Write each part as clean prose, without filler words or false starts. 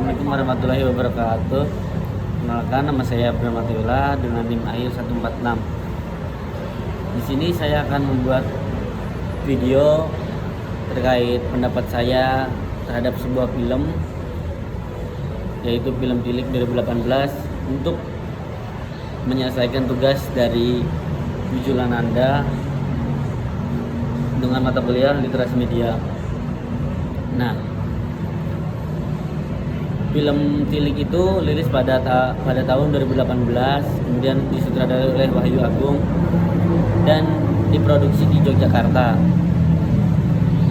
Assalamualaikum warahmatullahi wabarakatuh. Kenalkan, nama saya Abdul Matullah dengan NIM AIR 146. Di sini saya akan membuat video terkait pendapat saya terhadap sebuah film, yaitu film Tilik 2018, untuk menyelesaikan tugas dari Wijulan Anda dengan mata kuliah literasi media. Nah, film Tilik itu rilis pada tahun 2018, kemudian disutradarai oleh Wahyu Agung dan diproduksi di Yogyakarta.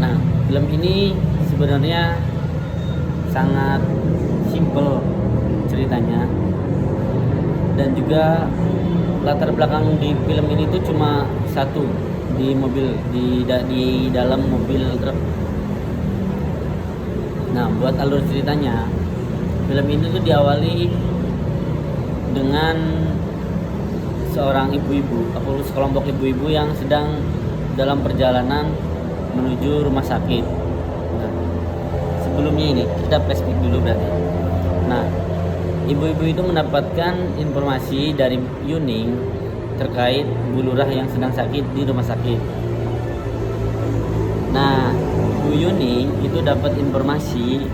Nah, film ini sebenarnya sangat simple ceritanya, dan juga latar belakang di film ini tuh cuma satu, di mobil, di dalam mobil truk. Nah, buat alur ceritanya, film ini tuh diawali dengan seorang ibu-ibu atau sekelompok ibu-ibu yang sedang dalam perjalanan menuju rumah sakit. Nah, sebelumnya ini kita flashback dulu berarti. Nah, ibu-ibu itu mendapatkan informasi dari Yuning terkait Bu Lurah yang sedang sakit di rumah sakit. Nah, Bu Yuning itu dapat informasi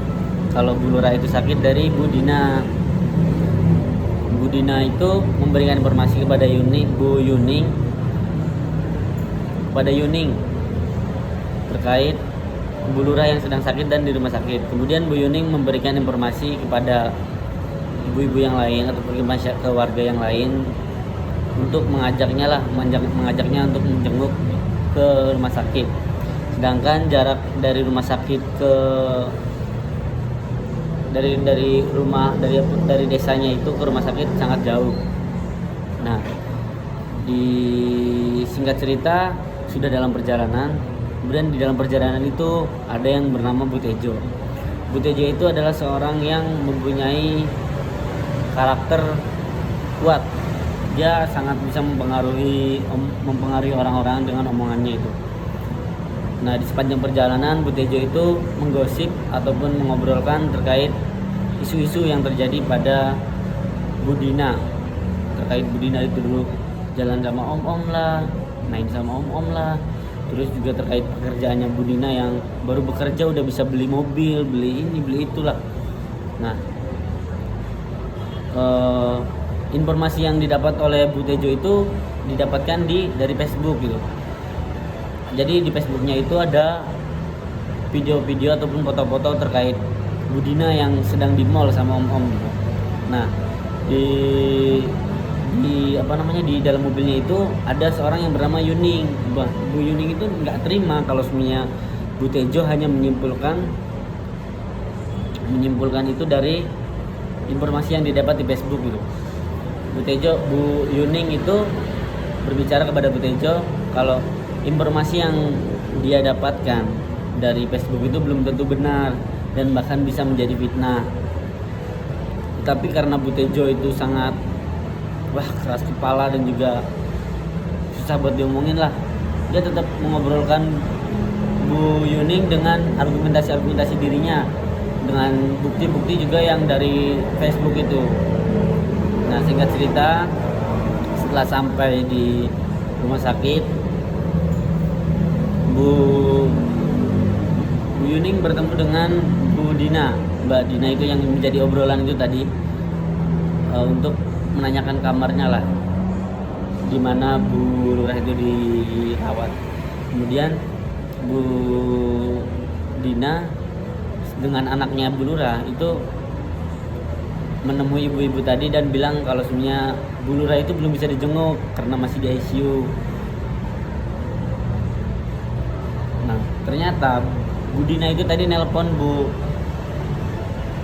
kalau Bu Lurah itu sakit dari Bu Dina. Bu Dina itu memberikan informasi kepada Bu Yuning terkait Bu Lurah yang sedang sakit dan di rumah sakit. Kemudian Bu Yuning memberikan informasi kepada ibu-ibu yang lain atau ke warga yang lain untuk mengajaknya untuk menjenguk ke rumah sakit. Sedangkan jarak dari rumah sakit ke dari desanya itu ke rumah sakit sangat jauh. Nah, di singkat cerita sudah dalam perjalanan, kemudian di dalam perjalanan itu ada yang bernama Bu Tejo. Bu Tejo itu adalah seorang yang mempunyai karakter kuat. Dia sangat bisa mempengaruhi orang-orang dengan omongannya itu. Nah, di sepanjang perjalanan Bu Tejo itu menggosip ataupun mengobrolkan terkait isu-isu yang terjadi pada Bu Dina. Terkait Bu Dina itu dulu jalan sama om-om lah, main sama om-om lah. Terus juga terkait pekerjaannya Bu Dina yang baru bekerja udah bisa beli mobil, beli ini, beli itulah. Nah, informasi yang didapat oleh Bu Tejo itu didapatkan dari Facebook gitu. Jadi di Facebooknya itu ada video-video ataupun foto-foto terkait Bu Dina yang sedang di mall sama om-om gitu. Nah, di dalam mobilnya itu ada seorang yang bernama Yuning. Bu Yuning itu nggak terima kalau sebenarnya Bu Tejo hanya menyimpulkan itu dari informasi yang didapat di Facebook gitu. Bu Yuning itu berbicara kepada Bu Tejo kalau informasi yang dia dapatkan dari Facebook itu belum tentu benar dan bahkan bisa menjadi fitnah. Tapi karena Bu Tejo itu sangat keras kepala dan juga susah buat diomongin lah, dia tetap mengobrolkan Bu Yuning dengan argumentasi dirinya, dengan bukti-bukti juga yang dari Facebook itu. Nah, singkat cerita, setelah sampai di rumah sakit, Bu Yuning bertemu dengan Bu Dina, Mbak Dina itu yang menjadi obrolan itu tadi, untuk menanyakan kamarnya lah, di mana Bu Lurah itu dirawat. Kemudian Bu Dina dengan anaknya Bu Lurah itu menemui ibu-ibu tadi dan bilang kalau sebenarnya Bu Lurah itu belum bisa dijenguk karena masih di ICU. Nah, ternyata Bu Dina itu tadi nelpon Bu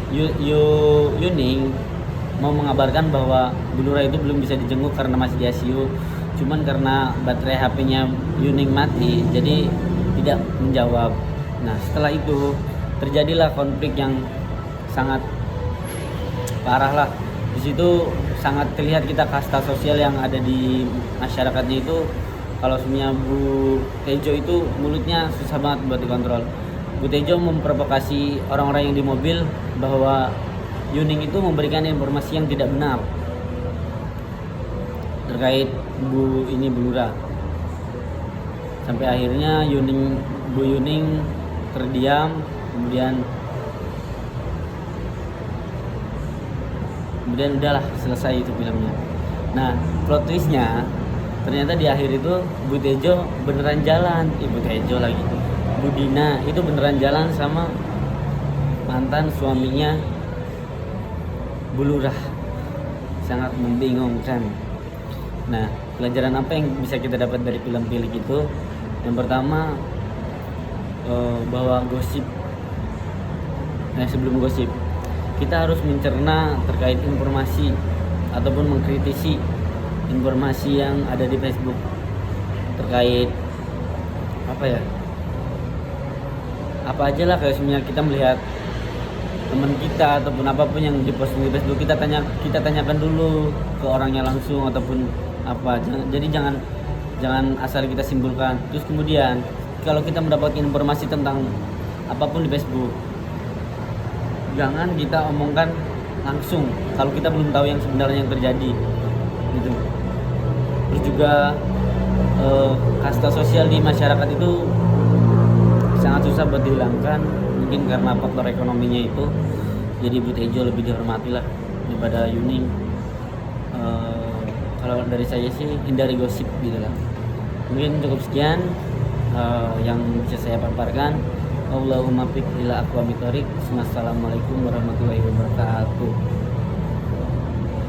Yuning mau mengabarkan bahwa Bu Lurah itu belum bisa dijenguk karena masih di ICU. Cuman karena baterai HP-nya Yuning mati, jadi tidak menjawab. Nah, setelah itu terjadilah konflik yang sangat parah lah. Di situ sangat terlihat kita kasta sosial yang ada di masyarakatnya itu. Kalau sebenarnya Bu Tejo itu mulutnya susah banget buat dikontrol. Bu Tejo memprovokasi orang-orang yang di mobil bahwa Yuning itu memberikan informasi yang tidak benar terkait Bu Lurah. Sampai akhirnya Bu Yuning terdiam, kemudian udahlah selesai itu filmnya. Nah, plot twistnya ternyata di akhir itu Bu Tejo beneran jalan, Bu Tejo lagi, Bu Dina itu beneran jalan sama mantan suaminya Bu Lurah. Sangat membingungkan. Nah, pelajaran apa yang bisa kita dapat dari film Pilik itu? Yang pertama, bahwa sebelum gosip kita harus mencerna terkait informasi ataupun mengkritisi informasi yang ada di Facebook terkait apa aja lah, kayak sebenarnya kita melihat teman kita ataupun apapun yang diposting di Facebook, kita tanyakan dulu ke orangnya langsung ataupun apa. Jadi jangan asal kita simpulkan. Terus kemudian kalau kita mendapatkan informasi tentang apapun di Facebook, jangan kita omongkan langsung kalau kita belum tahu yang sebenarnya yang terjadi gitu. Terus juga kasta sosial di masyarakat itu sangat susah buat dihilangkan, mungkin karena faktor ekonominya itu. Jadi Bu Tejo lebih dihormati lah daripada Yuning. Kalau dari saya sih hindari gosip gitu lah. Mungkin cukup sekian yang bisa saya paparkan. Allahumma fiq ila aqwamit thoriq. Wassalamualaikum warahmatullahi wabarakatuh.